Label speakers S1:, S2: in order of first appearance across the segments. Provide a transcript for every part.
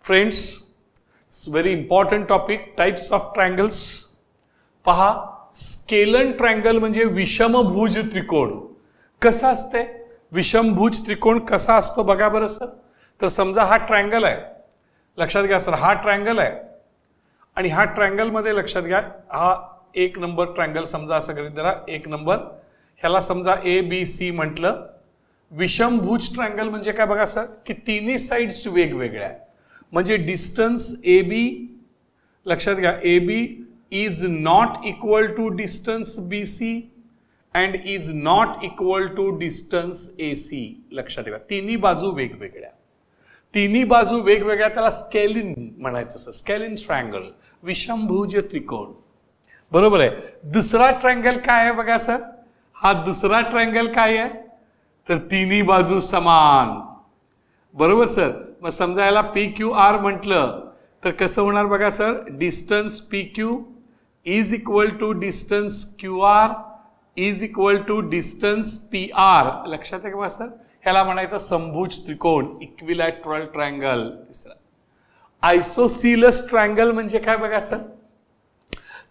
S1: Friends, very important topic, types of triangles. पहा, scalene triangle म्हणजे विषमभुज त्रिकोण. कसा असते विषमभुज त्रिकोण? कसा असतो बघा बरं सर. तर समजा हा ट्रायंगल आहे, लक्षात घ्या सर, हा ट्रायंगल आहे आणि हा ट्रायंगल मध्ये लक्षात घ्या, हा एक नंबर ट्रायंगल समजा असं करीत जरा, एक नंबर, ह्याला समजा ए बी सी म्हटलं. विषमभुज ट्रायंगल म्हणजे काय बघा सर, की तिन्ही साइड्स वेगवेगळ्या, म्हणजे डिस्टन्स ए बी, लक्षात घ्या, A B is not equal to distance B C and is not equal to distance A C. लक्षात घ्या, तिन्ही बाजू वेगवेगळ्या, तिन्ही बाजू वेगवेगळ्या, त्याला स्केलिन म्हणायचं सर, स्केलिन ट्रायंगल, विषमभुज त्रिकोण. बरोबर आहे. दुसरा ट्रायंगल काय आहे बघा सर, हा दुसरा ट्रायंगल काय आहे, तर तिन्ही बाजू समान. बरोबर सर. मग समजा याला पी क्यू आर म्हटलं तर कसं होणार बघा sir, distance P Q is equal to distance Q R is equal to distance P R. लक्षात आहे का बघा सर, ह्याला म्हणायचं समभुज त्रिकोण, इक्विलॅटरल ट्रायंगल. तिसरा आयसोसिलस ट्रायंगल म्हणजे काय बघा सर,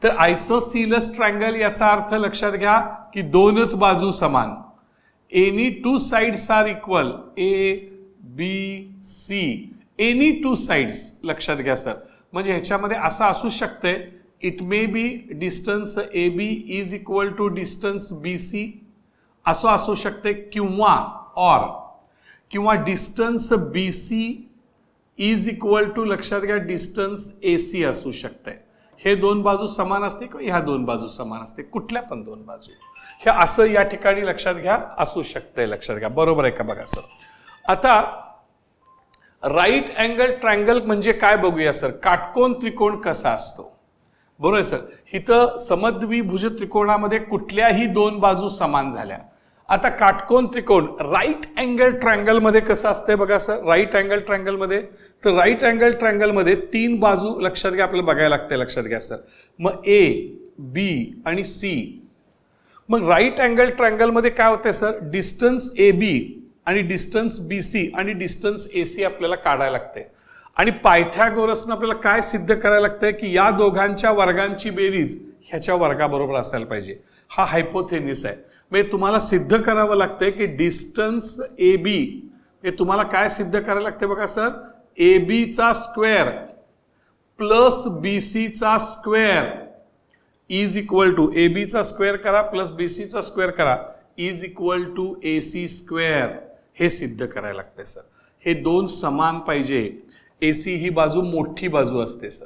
S1: तर आयसोसिलस ट्रायंगल याचा अर्थ लक्षात घ्या की दोनच बाजू समान, any two sides are equal, A B C, any two sides. लक्षात घ्या सर, म्हणजे ह्याच्यामध्ये असं असू शकते, it may be distance A B is equal to distance B C, असं असू शकते, किंवा ऑर, किंवा distance B C is equal to, लक्षात घ्या, डिस्टन्स ए सी असू शकते. हे दोन बाजू समान असते किंवा ह्या दोन बाजू समान असते, कुठल्या पण दोन बाजू, हे असं या ठिकाणी लक्षात घ्या असू शकते. लक्षात घ्या, बरोबर आहे का बघा सर. आता राईट अँगल ट्रायंगल म्हणजे काय बघूया सर, काटकोन त्रिकोण कसा असतो. बरोबर आहे सर. इथं समद्विभुज त्रिकोणामध्ये कुठल्याही दोन बाजू समान झाल्या. आता काटकोन त्रिकोण राईट अँगल ट्रायंगल मध्ये कसं असते बघा सर, राईट अँगल ट्रायंगल मध्ये, तर राईट अँगल ट्रायंगल मध्ये तीन बाजू लक्षात घ्या आपल्याला बघायला लागते. लक्षात घ्या सर, मग ए बी आणि सी. मग राईट अँगल ट्रायंगल मध्ये काय होते सर, डिस्टन्स ए बी आणि डिस्टन्स बी सी आणि डिस्टन्स ए सी आपल्याला काढायला लागते. आणि पायथागोरसनं आपल्याला काय सिद्ध करायला लागतंय की या दोघांच्या वर्गांची बेरीज ह्याच्या वर्गाबरोबर असायला पाहिजे. हा हायपोथेनिस आहे. म्हणजे तुम्हाला सिद्ध करावं लागतंय की डिस्टन्स ए बी, हे तुम्हाला काय सिद्ध करायला लागते बघा सर, ए बी चा स्क्वेअर प्लस बी सी चा square is equal to, A B चा स्क्वेअर करा प्लस बी सी चा स्क्वेअर करा is equal to A C square. हे सिद्ध करायला लागते सर. हे दोन समान पाहिजे. एसी ही बाजू मोठी बाजू असते सर,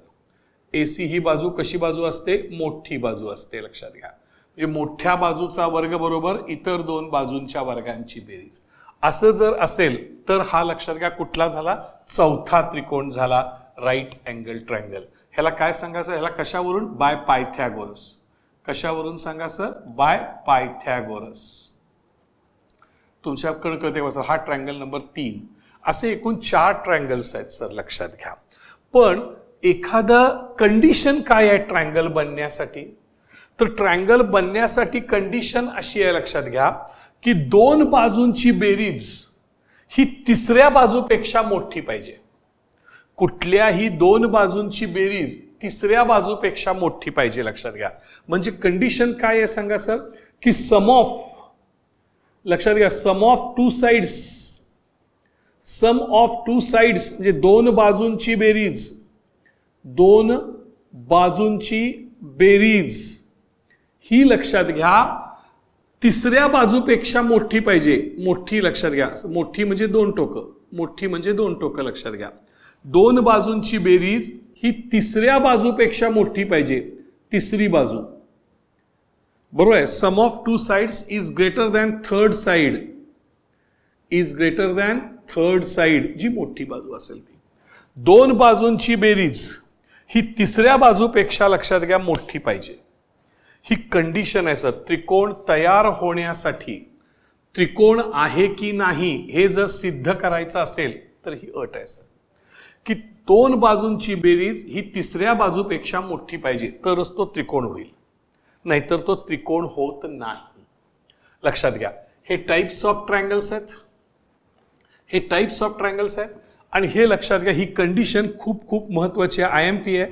S1: एसी ही बाजू कशी बाजू असते, मोठी बाजू असते. लक्षात घ्या, म्हणजे मोठ्या बाजूचा वर्ग बरोबर इतर दोन बाजूंच्या वर्गांची बेरीज. असं जर असेल तर हा लक्षात घ्या कुठला झाला, चौथा त्रिकोण झाला राईट अँगल ट्रायंगल. ह्याला काय सांगायचं, ह्याला कशावरून, बाय पायथागोरस. कशावरून सांगा सर, बाय पायथागोरस. तुमच्याकडे कळते सर, हा ट्रायंगल नंबर 3. असे एकूण 4 ट्रायंगल्स आहेत सर, लक्षात घ्या. पण एखादं कंडिशन काय आहे ट्रायंगल बनण्यासाठी, तर ट्रायंगल बनण्यासाठी कंडिशन अशी आहे, लक्षात घ्या, की दोन बाजूंची बेरीज ही तिसऱ्या बाजूपेक्षा मोठी पाहिजे. कुठल्याही दोन बाजूंची बेरीज तिसऱ्या बाजूपेक्षा मोठी पाहिजे. लक्षात घ्या, म्हणजे कंडिशन काय आहे सांगा सर, की सम ऑफ, लक्षात घ्या, sum of two sides, sum of two sides म्हणजे दोन बाजूंची बेरीज, दोन बाजूंची बेरीज ही लक्षात घ्या तिसऱ्या बाजूपेक्षा मोठी पाहिजे. मोठी, लक्षात घ्या, मोठी म्हणजे दोन टोकं, मोठी म्हणजे दोन टोकं. लक्षात घ्या, दोन बाजूंची बेरीज ही तिसऱ्या बाजूपेक्षा मोठी पाहिजे, तिसरी बाजू. बरोबर आहे. Sum of two sides is greater than third side, is greater than third side, जी मोठी बाजू असेल ती. दोन बाजूंची बेरीज ही तिसऱ्या बाजूपेक्षा, लक्षात घ्या, मोठी पाहिजे. ही कंडिशन आहे सर. त्रिकोण तयार होण्यासाठी त्रिकोण आहे की नाही हे जर सिद्ध करायचं असेल तर ही अट आहे सर, की दोन बाजूंची बेरीज ही तिसऱ्या बाजूपेक्षा मोठी पाहिजे, तरच तो त्रिकोण होईल, नाहीतर तो त्रिकोण होत नाही. लक्षात घ्या, हे टाइप्स ऑफ ट्रायंगल्स आहेत, हे टाइप्स ऑफ ट्रायंगल्स आहेत. आणि हे लक्षात घ्या, ही कंडिशन खूप खूप महत्वाची आहे. IMP आहे.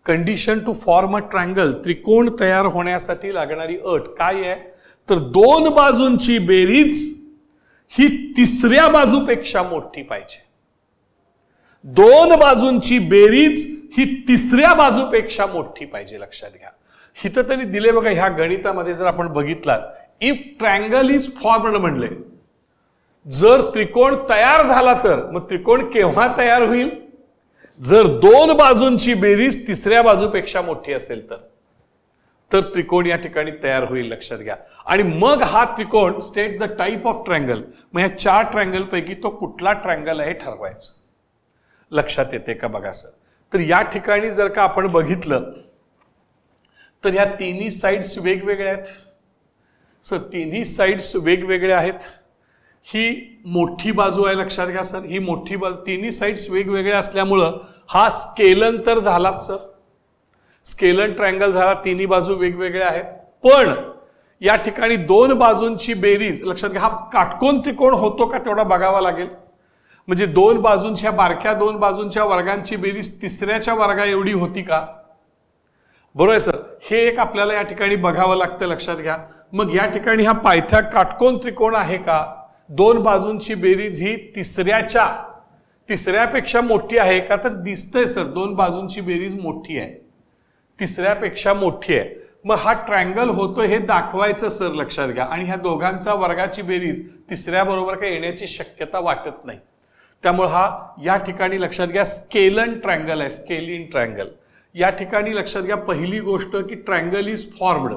S1: Condition to form a triangle, त्रिकोण तयार होण्यासाठी लागणारी अट काय आहे, तर दोन बाजूंची बेरीज ही तिसऱ्या बाजूपेक्षा मोठी पाहिजे. दोन बाजूंची बेरीज ही तिसऱ्या बाजूपेक्षा मोठी पाहिजे. लक्षात घ्या, हिथं तरी दिले बघा. ह्या गणितामध्ये जर आपण बघितलात, इफ ट्रायंगल इज फॉर्मड म्हणले, जर त्रिकोण तयार झाला तर मग त्रिकोण केव्हा तयार होईल, जर दोन बाजूंची बेरीज तिसऱ्या बाजूपेक्षा मोठी असेल तर त्रिकोण या ठिकाणी तयार होईल. लक्षात घ्या. आणि मग हा त्रिकोण, state the type of triangle, मग ह्या 4 ट्रायंगल पैकी तो कुठला ट्रायंगल आहे ठरवायचं. लक्षात येते का बघा सर. तर या ठिकाणी जर का आपण बघितलं तर ह्या तिन्ही साइड्स वेगवेगळ्या आहेत. सर तिन्ही साइड्स वेगवेगळ्या आहेत. ही मोठी बाजू आहे. लक्षात घ्या सर, ही मोठी बाजू, तिन्ही साइड्स वेगवेगळ्या असल्यामुळं हा स्केलन तर झालाच सर, स्केलन ट्रायंगल झाला. तिन्ही बाजू वेगवेगळ्या आहेत. पण या ठिकाणी दोन बाजूंची बेरीज, लक्षात घ्या, हा काटकोन त्रिकोण होतो का तेवढा बघावा लागेल. म्हणजे दोन बाजूंच्या, बारक्या दोन बाजूंच्या वर्गांची बेरीज तिसऱ्याच्या वर्गा एवढी होती का. बरोबर आहे सर. हे एक आपल्याला या ठिकाणी बघावं लागतं. लक्षात घ्या. मग या ठिकाणी हा पायथ्या काटकोन त्रिकोण आहे का, दोन बाजूंची बेरीज ही तिसऱ्यापेक्षा मोठी आहे का, तर दिसतंय सर दोन बाजूंची बेरीज मोठी आहे, तिसऱ्यापेक्षा मोठी आहे. मग हा ट्रायंगल होतो हे दाखवायचं सर. लक्षात घ्या. आणि ह्या दोघांचा वर्गाची बेरीज तिसऱ्या बरोबर काही येण्याची शक्यता वाटत नाही. त्यामुळे हा या ठिकाणी लक्षात घ्या स्केलन ट्रायंगल आहे, स्केलिन ट्रायंगल. या ठिकाणी लक्षात घ्या पहिली गोष्ट की ट्रायंगल इज फॉर्मड.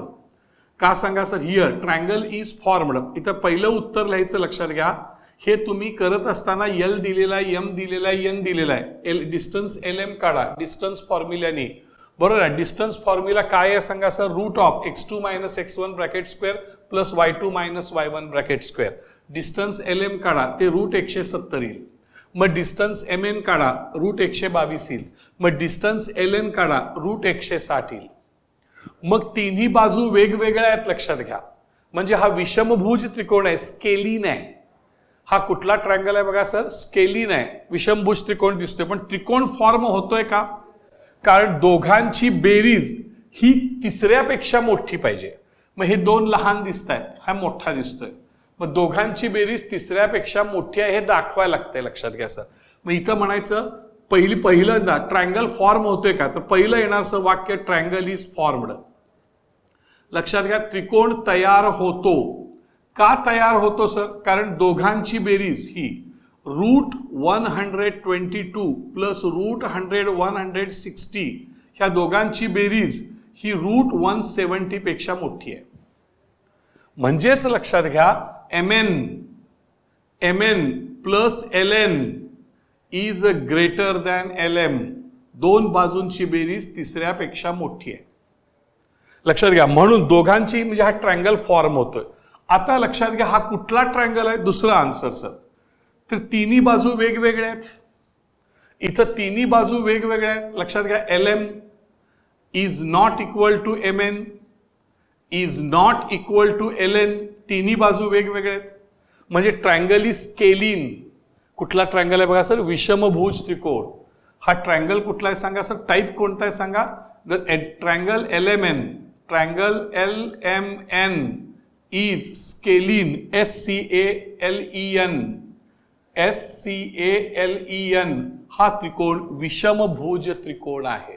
S1: का सांगा sir, here triangle is formed. इथं पहिलं उत्तर लिहायचं. लक्षात घ्या, हे तुम्ही करत असताना L दिलेला आहे, M दिलेला आहे, N दिलेला आहे. डिस्टन्स LM काढा डिस्टन्स फॉर्म्युल्याने. बरोबर आहे. डिस्टन्स फॉर्म्युला काय आहे सांगा sir, root of x2 - x1 bracket square plus y2 - y1 bracket square. Distance LM काढा, ते रूट 170 येईल. मग डिस्टन्स MN काढा, रूट 122 येईल. मग डिस्टन्स LN काढा, रूट 160 येईल. मग तिन्ही बाजू वेगवेगळ्या आहेत. लक्षात घ्या. म्हणजे हा विषमभुज त्रिकोण आहे, स्केलिन आहे. हा कुठला ट्रायंगल आहे बघा सर, स्केलिन आहे. विषमभुज त्रिकोण दिसतोय, पण त्रिकोण फॉर्म होतोय का, कारण दोघांची बेरीज ही तिसऱ्यापेक्षा मोठी पाहिजे. मग हे दोन लहान दिसत आहेत, हा मोठा दिसतोय. मग दोघांची बेरीज तिसऱ्यापेक्षा मोठी आहे हे दाखवायला लागतंय. लक्षात घ्या सर. मग इथं म्हणायचं पहिल्यांदा ट्रायंगल फॉर्म होतोय का, तर पहिलं येणारं वाक्य ट्रायंगल इज फॉर्मड. लक्षात घ्या. त्रिकोण तयार होतो. का तयार होतो सर, कारण दोघांची बेरीज ही रूट 122 प्लस रूट 160 ह्या दोघांची बेरीज ही रूट 170 पेक्षा मोठी आहे. म्हणजेच लक्षात घ्या, MN plus LN is greater than LM. दोन बाजूंची बेरीज तिसऱ्यापेक्षा मोठी आहे. लक्षात घ्या. म्हणून दोघांची म्हणजे हा ट्रायंगल फॉर्म होतोय. आता लक्षात घ्या, हा कुठला ट्रायंगल आहे, दुसरा आन्सर सर. तर तिन्ही बाजू वेगवेगळ्या आहेत. इथं तिन्ही बाजू वेगवेगळ्या आहेत. लक्षात घ्या, LM is not equal to MN is not equal to LN. तिन्ही बाजू वेगवेगळ्या आहेत. म्हणजे ट्रायंगल इज स्केलिन. कुठला ट्रायंगल आहे बघा सर, विषमभुज त्रिकोण. हा ट्रायंगल कुठला आहे सांगा सर, टाइप कोणता आहे सांगा. Triangle LMN, triangle LMN is scalene, SCALEN. हा त्रिकोण विषमभुज त्रिकोण आहे.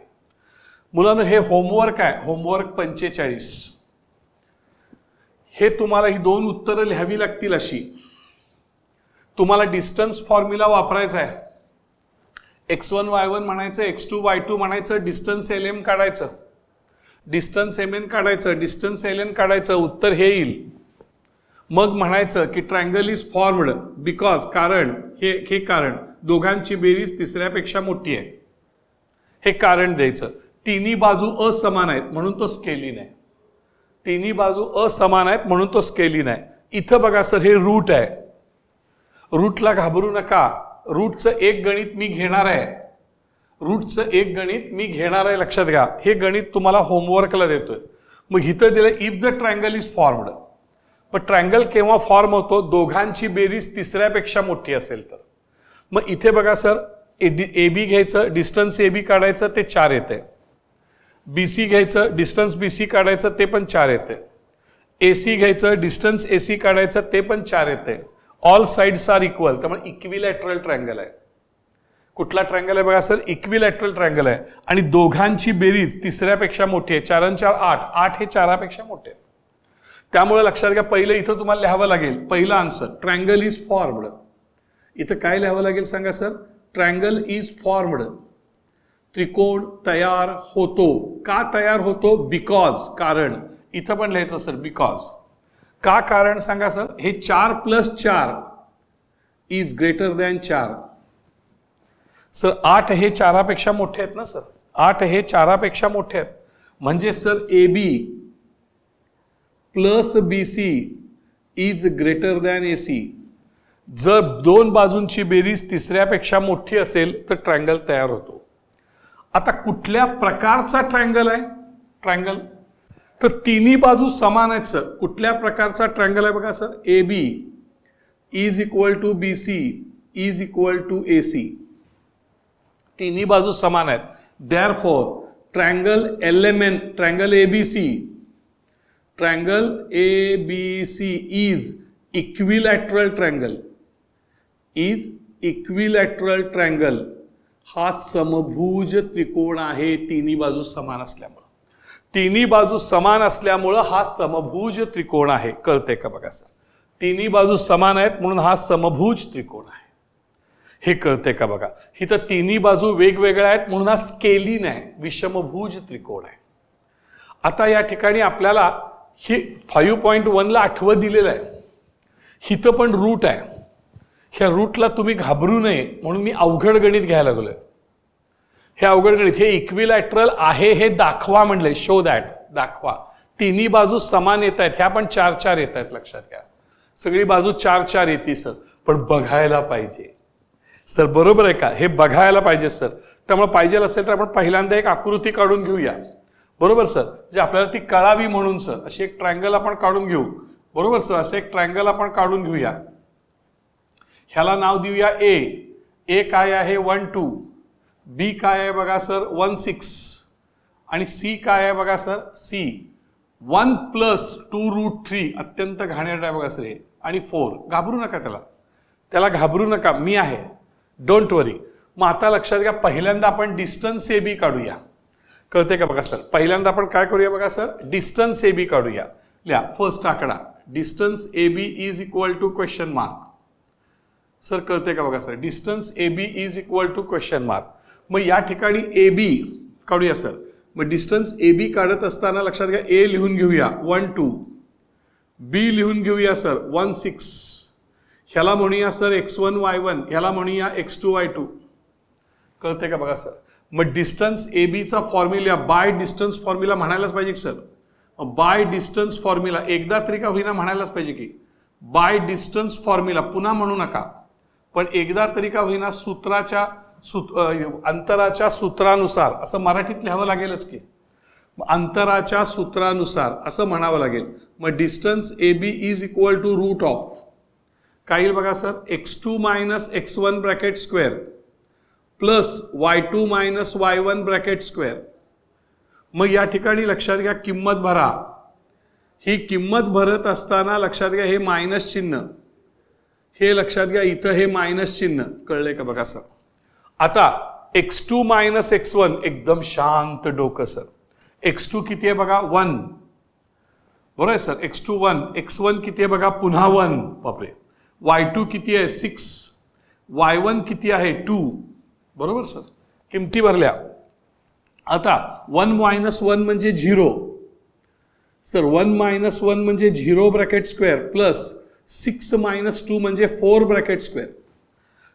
S1: मुलांना हे होमवर्क आहे, होमवर्क 45. हे तुम्हाला ही दोन उत्तरं लिहावी लागतील अशी. तुम्हाला डिस्टन्स फॉर्म्युला वापरायचा आहे. x1 y1 म्हणायचं, x2 y2 म्हणायचं, डिस्टन्स LM काढायचं, डिस्टन्स MN काढायचं, डिस्टन्स LN काढायचं, उत्तर हे येईल. मग म्हणायचं की ट्रायंगल इज फॉर्मड बिकॉज, कारण हे कारण दोघांची बेरीज तिसऱ्यापेक्षा मोठी आहे. हे कारण द्यायचं. तिन्ही बाजू असमान आहेत म्हणून तो स्केलिन आहे. तिन्ही बाजू असमान आहेत म्हणून तो स्केलिन आहे. इथं बघा सर, हे रूट आहे. रूटला घाबरू नका. रूटचं एक गणित मी घेणार आहे. रूटचं एक गणित मी घेणार आहे. लक्षात घ्या. हे गणित तुम्हाला होमवर्कला देतोय. मग इथं दिलं if the triangle is formed. पण ट्रायंगल केव्हा फॉर्म होतो, दोघांची बेरीज तिसऱ्यापेक्षा मोठी असेल तर. मग इथे बघा सर, ए बी घ्यायचं, डिस्टन्स ए बी काढायचं, ते 4 येते. बीसी घ्यायचं, डिस्टन्स बीसी काढायचं, ते पण 4 येते. एसी घ्यायचं, डिस्टन्स एसी काढायचं, ते पण 4 येते. ऑल साइड्स आर इक्वल, त्यामुळे इक्विलॅटरल ट्रायंगल आहे. कुठला ट्रायंगल आहे बघा सर, इक्विलॅटरल ट्रायंगल आहे. आणि दोघांची बेरीज तिसऱ्यापेक्षा मोठी आहे. 4 आणि 4 8, 8 हे 4पेक्षा मोठे आहे. त्यामुळे लक्षात घ्या, पहिलं इथं तुम्हाला लिहावं लागेल, पहिला आन्सर ट्रायंगल इज फॉर्मड. इथं काय लिहावं लागेल सांगा सर, ट्रायंगल इज फॉर्मड. त्रिकोण तयार होतो. का तयार होतो? बिकॉज, कारण. इथं पण लिहायचं सर बिकॉज. का कारण सांगा सर, हे 4 + 4 इज ग्रेटर दॅन 4. सर 8 हे 4पेक्षा मोठे आहेत ना सर, 8 हे 4पेक्षा मोठे आहेत. म्हणजे sir A B plus B C is greater than A C. जर दोन बाजूंची बेरीज तिसऱ्यापेक्षा मोठी असेल तर ट्रायंगल तयार होतो. आता कुठल्या प्रकारचा ट्रायंगल आहे? ट्रायंगल तर तिन्ही बाजू समान आहेत सर. कुठल्या प्रकारचा ट्रायंगल आहे बघा sir, A B is equal to B C is equal to A C. तिन्ही बाजू समान आहेत. Therefore triangle LMN, triangle ABC, triangle ABC is equilateral triangle. Is equilateral triangle हा समभुज त्रिकोण आहे. तिन्ही बाजू समान असल्यामुळं, तिन्ही बाजू समान असल्यामुळं हा समभुज त्रिकोण आहे. कळते का बघा सर, तिन्ही बाजू समान आहेत म्हणून हा समभुज त्रिकोण आहे. हे कळते का बघा, ही तर तिन्ही बाजू वेगवेगळ्या आहेत म्हणून हा स्केलिन आहे, विषमभुज त्रिकोण आहे. आता या ठिकाणी आपल्याला हे 5.1 ला 8वं दिलेलं आहे. हिथं पण रूट आहे. ह्या रूटला तुम्ही घाबरू नये म्हणून मी अवघड गणित घ्यायला लागलोय. हे अवघड गणित, हे इक्विलॅटरल आहे हे दाखवा म्हणले, शो दॅट, दाखवा. तिन्ही बाजू समान येत आहेत, ह्या पण 4-4 येत आहेत. लक्षात घ्या, सगळी बाजू 4-4 येते सर, पण बघायला पाहिजे सर. बरोबर आहे का? हे बघायला पाहिजे सर. त्यामुळे पाहिजे असेल तर आपण पहिल्यांदा एक आकृती काढून घेऊया. बरोबर सर, जे आपल्याला ती कळावी म्हणून सर. अशी एक ट्रायंगल आपण काढून घेऊ. बरोबर सर, असं एक ट्रायंगल आपण काढून घेऊया. ह्याला नाव देऊया ए. ए काय आहे? 1 2. बी काय आहे बघा सर? 1 6. आणि सी काय आहे बघा सर? सी 1 + 2√3. अत्यंत घाणेरडं आहे बघा सर हे. आणि 4. घाबरू नका त्याला, त्याला घाबरू नका, मी आहे, डोंट वरी. मग आता लक्षात घ्या, पहिल्यांदा आपण डिस्टन्स ए बी काढूया. कळते का बघा सर, पहिल्यांदा आपण काय करूया बघा सर, डिस्टन्स ए बी काढूया. लिहा फर्स्ट आकडा, distance A B is equal to question mark. Sir कळते का बघा sir, distance A B is equal to question mark. मग या ठिकाणी ए बी काढूया सर. मग डिस्टन्स ए बी काढत असताना लक्षात घ्या, ए लिहून घेऊया 1 2, बी लिहून घेऊया सर 1 6, ह्याला म्हणूया सर x1 y1, ह्याला म्हणूया x2 y2. कळते का बघा सर. मग डिस्टन्स ए बीचा फॉर्म्युला बाय डिस्टन्स फॉर्म्युला म्हणायलाच पाहिजे सर. बाय डिस्टन्स फॉर्म्युला एकदा तरी का होईना म्हणायलाच पाहिजे की बाय डिस्टन्स फॉर्म्युला. पुन्हा म्हणू नका, पण एकदा तरी का होईना सूत्राच्या अंतराच्या सूत्रानुसार असं मराठीत लिहावं लागेलच की. अंतराच्या सूत्रानुसार असं म्हणावं लागेल. मग distance A B is equal to root of काय येईल बघा sir, x2 - x1 bracket square plus y2 - y1 bracket square. मग या ठिकाणी लक्षात घ्या, किंमत भरा. ही किंमत भरत असताना लक्षात घ्या, हे मायनस चिन्ह, हे लक्षात घ्या, इथं हे मायनस चिन्ह. कळले का बघा सर. आता x2 - x1 एकदम शांत डोकं सर. x2 किती आहे बघा 1, बरोबर आहे सर. x2 1, x1 किती आहे बघा पुन्हा 1, बापरे. y2 किती आहे 6, y1 किती आहे 2, बरोबर सर. किमती भरल्या. आता 1 - 1 म्हणजे 0 सर. 1 - 1 म्हणजे 0 ब्रॅकेट स्क्वेअर प्लस 6 - 2 म्हणजे 4 ब्रॅकेट स्क्वेअर.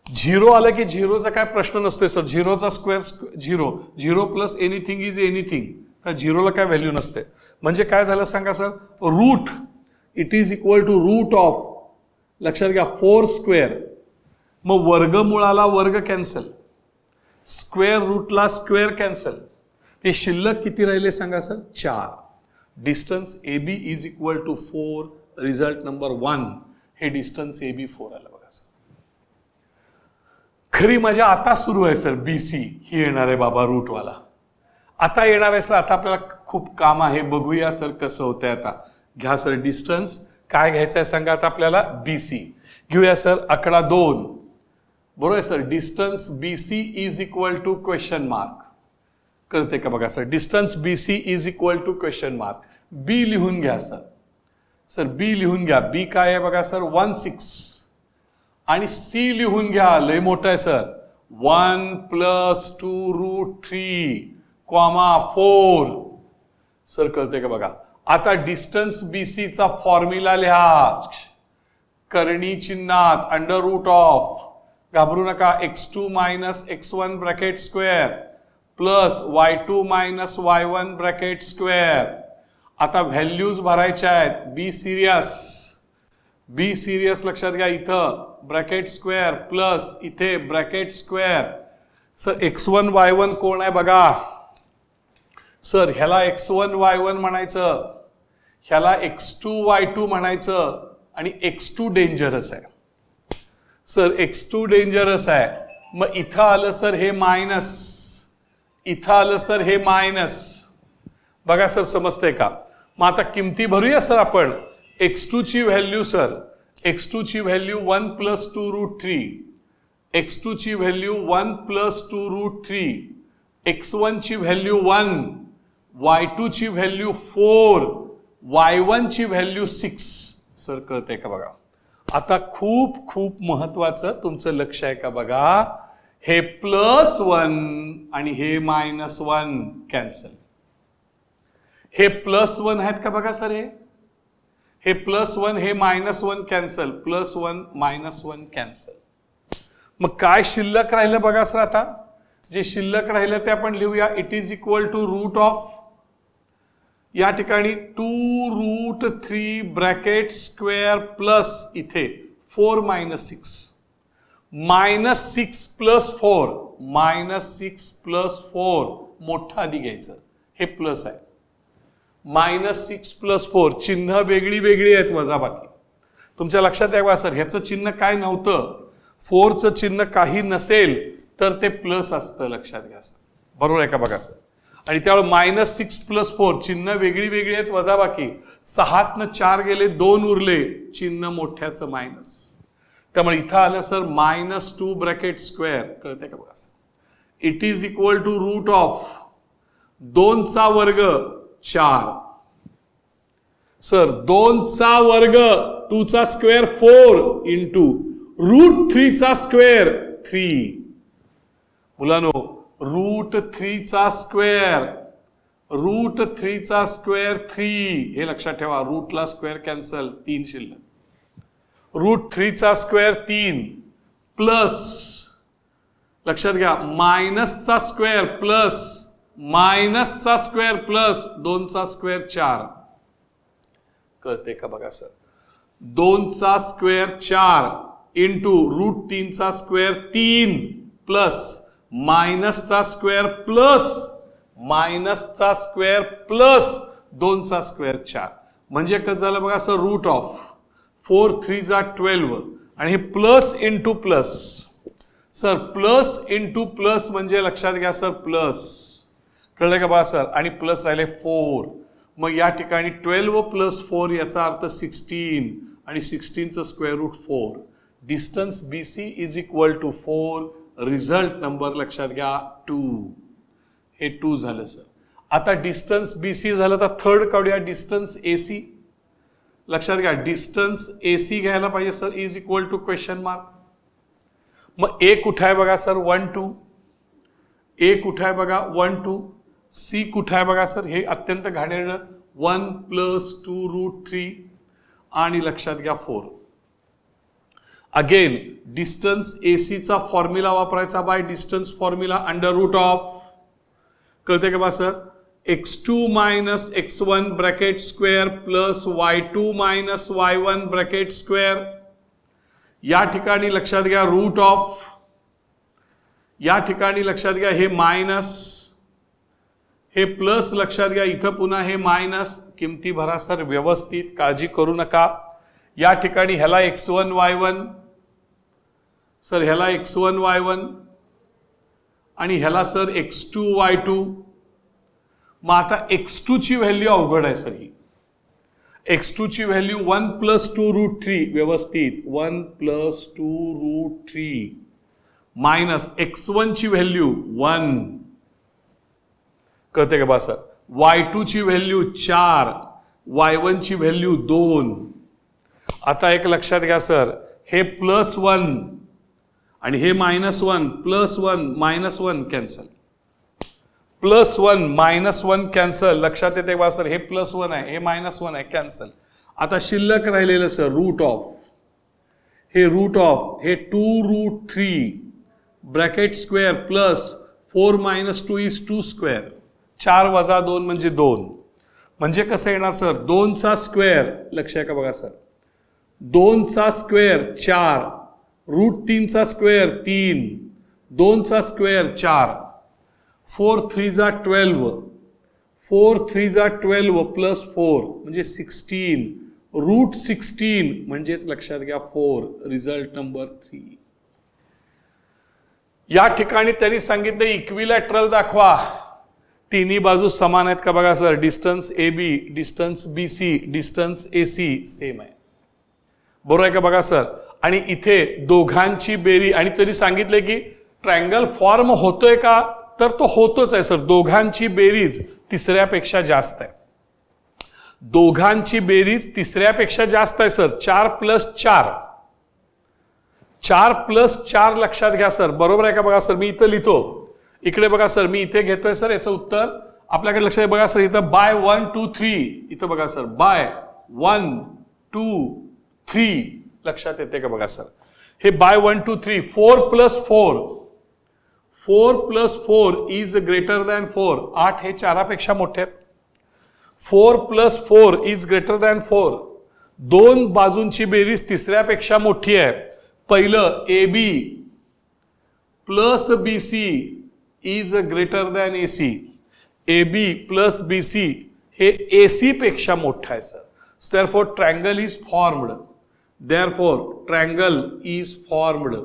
S1: 0 आलं की 0चा काय प्रश्न नसतोय सर. 0चा square 0, 0 plus anything is anything. तर 0ला काय व्हॅल्यू नसते. म्हणजे काय झालं सांगा sir, root it is equal to root of लक्षात घ्या 4 स्क्वेअर. मग वर्गमुळाला वर्ग कॅन्सल, स्क्वेअर रूटला स्क्वेअर कॅन्सल. हे शिल्लक किती राहिले सांगा sir 4. Distance A B is equal to 4. Result number 1. हे डिस्टन्स ए बी 4 आलं बघा सर. खरी मजा आता सुरू आहे सर. BC ही येणार आहे बाबा रूटवाला. आता येणार आहे सर. आता आपल्याला खूप काम आहे. बघूया सर कसं होतंय. आता घ्या सर डिस्टन्स. काय घ्यायचं आहे सांगा आता आपल्याला. BC घेऊया सर. आकडा 2 बरोबर आहे sir. Distance BC is equal to question mark. कळते का बघा sir. Distance BC is equal to question mark. B लिहून घ्या सर. सर B लिहून घ्या. B काय आहे बघा सर 1/6 आणि C लिहून घ्या. लय मोठं आहे सर. 1 + 2√3, 4 सर. कळते का बघा. आता डिस्टन्स BC चा फॉर्म्युला लिहा. करणी चिन्हात √, घाबरू नका, x2 - x1 bracket square plus y2 - y1 bracket square. आता व्हॅल्यूज भरायच्या आहेत. बी सिरियस लक्षात घ्या. इथं ब्रॅकेट स्क्वेअर प्लस इथे bracket square. Sir x1 y1 कोण आहे बघा सर. ह्याला x1 y1 म्हणायचं, ह्याला x2 y2 म्हणायचं आणि x2 डेंजरस आहे सर. x2 डेंजरस आहे. मग इथं आलं सर हे मायनस, इथं आलं सर हे मायनस. बघा सर समजतंय का. मग आता किमती भरूया सर आपण. x2 ची व्हॅल्यू सर. x2 ची व्हॅल्यू 1 + 2√3. x2 ची व्हॅल्यू 1 + 2√3. x1 ची व्हॅल्यू 1, y2 ची व्हॅल्यू 4, y1 ची व्हॅल्यू 6. सर कळतंय का बघा. आता खूप खूप महत्वाचं तुमचं लक्ष आहे का बघा. हे +1 आणि हे -1 कॅन्सल. हे +1 आहेत का बघा सर. हे +1 हे -1 कॅन्सल. +1 -1 कॅन्सल. मग काय शिल्लक राहिलं बघा सर. आता जे शिल्लक राहिलं ते आपण लिहूया. इट इज इक्वल टू √, या ठिकाणी 2√3 ब्रॅकेट स्क्वेअर प्लस इथे 4 - 6. -6 + 4, -6 + 4 मोठा आधी घ्यायचं. हे प्लस आहे. -6 + 4 चिन्ह वेगळी वेगळी आहेत वजाबाकी. तुमच्या लक्षात यावं सर. ह्याचं चिन्ह काय नव्हतं. 4चं चिन्ह काही नसेल तर ते प्लस असतं. लक्षात घ्या सर. बरोबर आहे का बघा सर. आणि त्यामुळे -6 + 4 चिन्ह वेगळी वेगळी आहेत वजाबाकी. 6तनं 4 गेले, 2 उरले, चिन्ह मोठ्याचं मायनस. त्यामुळे इथं आलं सर -2 ब्रॅकेट स्क्वेअर. कळते का बघा sir. It is equal to √, 2चा वर्ग 4 सर. 2चा वर्ग 2चा स्क्वेअर 4 इंटू √3चा स्क्वेअर 3. मुलांनो √3चा स्क्वेअर, √3चा स्क्वेअर 3. हे लक्षात ठेवा. रूटला स्क्वेअर कॅन्सल, 3 शिल्लक. √3चा स्क्वेअर 3 प्लस लक्षात घ्या मायनसचा स्क्वेअर प्लस मायनसचा स्क्वेअर प्लस 2चा स्क्वेअर 4. कळते का बघा सर. 2चा स्क्वेअर 4 इंटू √3चा स्क्वेअर 3 प्लस मायनसचा स्क्वेअर प्लस मायनसचा स्क्वेअर प्लस 2चा स्क्वेअर 4. म्हणजे कसं झालं बघा सर. √4 3 12 आणि हे plus into plus sir. Plus into plus म्हणजे लक्षात घ्या सर प्लस. कळलं का बघा सर. आणि प्लस राहिले 4. मग या ठिकाणी 12 + 4 याचा अर्थ 16 आणि 16चं square root 4. Distance BC is equal to 4. Result number लक्षात घ्या 2. हे 2 झालं सर. आता डिस्टन्स BC झालं तर थर्ड काढूया. डिस्टन्स AC लक्षात घ्या. डिस्टन्स AC घ्यायला पाहिजे sir. Is equal to question mark. मग A कुठं आहे बघा सर 1 2. A कुठं आहे बघा 1 2. C कुठं आहे बघा सर. हे अत्यंत घाणेरडं 1 + 2√3 आणि लक्षात घ्या 4. अगेन डिस्टन्स AC चा फॉर्म्युला वापरायचा बाय डिस्टन्स फॉर्म्युला √. कळते का बा sir. x2 - x1 bracket square plus y2 - y1 bracket square. या ठिकाणी लक्षात घ्या √. या ठिकाणी लक्षात घ्या हे मायनस, हे प्लस लक्षात घ्या. इथं पुन्हा हे मायनस. किमती भरा सर व्यवस्थित, काळजी करू नका. या ठिकाणी ह्याला x1 y1 सर ह्याला x1 y1 आणि ह्याला सर x2 y2. मग आता x2 ची व्हॅल्यू अवघड आहे सर. ही x2 ची व्हॅल्यू 1 + 2√3 व्यवस्थित 1 + 2√3 मायनस x1 ची व्हॅल्यू 1 कळते का बा सर. y2 ची व्हॅल्यू 4, y1 ची व्हॅल्यू 2. आता एक लक्षात घ्या सर, हे +1 आणि हे -1, +1 -1 कॅन्सल, +1 -1 कॅन्सल. लक्षात येते बा सर, हे +1 आहे, हे -1 आहे, कॅन्सल. आता शिल्लक राहिलेलं सर रूट ऑफ, हे रूट ऑफ हे 2√3 ब्रॅकेट स्क्वेअर प्लस 4 - 2 = 2 स्क्वेअर. 4 - 2 म्हणजे 2. म्हणजे कसं येणार सर, 2 चा स्क्वेअर. लक्ष आहे का बघा सर, 2 चा स्क्वेअर 4, √3 चा स्क्वेअर 3, 2 चा स्क्वेअर 4, 4 × 3 = 12, 4 × 3 = 12 प्लस 4 म्हणजे 16, √16 म्हणजेच लक्षात घ्या 4. Result number 3. या ठिकाणी त्यांनी सांगितलं इक्विलॅटरल दाखवा. तिन्ही बाजू समान आहेत का बघा sir. Distance AB, distance BC, distance AC same आहे. बरोबर आहे का बघा सर. आणि इथे दोघांची बेरीज, आणि तरी सांगितले की ट्रायंगल फॉर्म होतोय का, तर तो होतोच आहे सर. दोघांची बेरीज तिसऱ्यापेक्षा जास्त आहे. दोघांची बेरीज तिसऱ्यापेक्षा जास्त आहे सर. 4 + 4, 4 + 4 लक्षात घ्या सर. बरोबर आहे का बघा सर. मी इथं लिहितो, इकडे बघा सर, मी इथे घेतोय सर याचं उत्तर. आपल्याकडे लक्षात बघा सर, इथं बाय 1 2 3, इथं बघा सर बाय 1 2 3 लक्षात येते का बघा सर. हे बाय 1 2 3, 4 + 4, 4 + 4 इज ग्रेटर दॅन 4. 8 हे 4 पेक्षा मोठे आहेत. 4 + 4 इज ग्रेटर दॅन 4. दोन बाजूंची बेरीज तिसऱ्यापेक्षा मोठी आहे. पहिलं AB + BC is greater than AC. AB + BC हे AC पेक्षा मोठं आहे sir. therefore triangle is formed. therefore triangle is formed.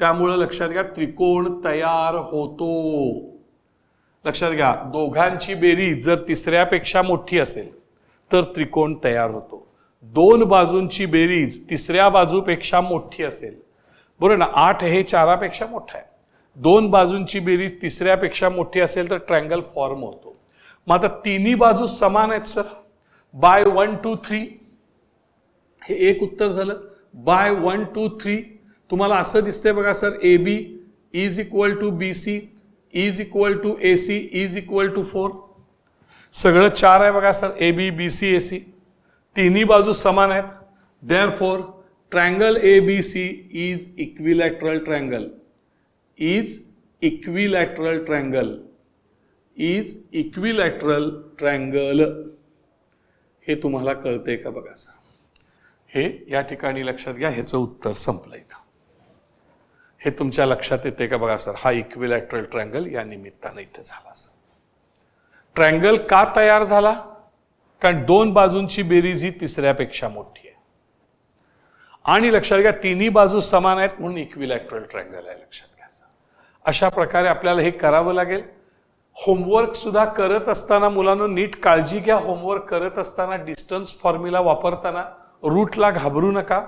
S1: त्यामुळे लक्षात घ्या त्रिकोण तयार होतो. लक्षात घ्या, दोघांची बेरीज जर तिसऱ्यापेक्षा मोठी असेल तर त्रिकोण तयार होतो. दोन बाजूंची बेरीज तिसऱ्या बाजूपेक्षा मोठी असेल, बरोबर ना. 8 हे 4 पेक्षा मोठं आहे. दोन बाजूंची बेरीज तिसऱ्यापेक्षा मोठी असेल तर ट्रायंगल फॉर्म होतो. मग आता तिन्ही बाजू समान आहेत सर. बाय 1 2 3 हे एक उत्तर झालं. बाय 1 2 3 तुम्हाला असं दिसतंय बघा sir, AB is equal to BC is equal to AC is equal to 4. सगळं 4 आहे बघा सर. AB BC AC तिन्ही बाजू समान आहेत. therefore triangle ABC is equilateral triangle. is equilateral triangle. is equilateral triangle. हे तुम्हाला कळतंय का बघा सर. हे या ठिकाणी लक्षात घ्या, ह्याचं उत्तर संपलंय का. हे तुमच्या लक्षात येते का बघा सर. हा इक्विलॅटरल ट्रायंगल या निमित्तानं इथे झाला सर. ट्रायंगल का तयार झाला, कारण दोन बाजूंची बेरीज ही तिसऱ्यापेक्षा मोठी आहे. आणि लक्षात घ्या तिन्ही बाजू समान आहेत म्हणून इक्विलॅटरल ट्रायंगल आहे. लक्षात घ्या सर. अशा प्रकारे आपल्याला हे करावं लागेल. होमवर्क सुद्धा करत असताना मुलांनो नीट काळजी घ्या. होमवर्क करत असताना डिस्टन्स फॉर्म्युला वापरताना रूटला घाबरू नका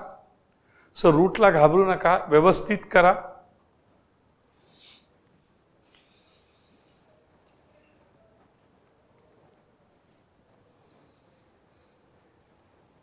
S1: सर. रूटला घाबरू नका, व्यवस्थित करा.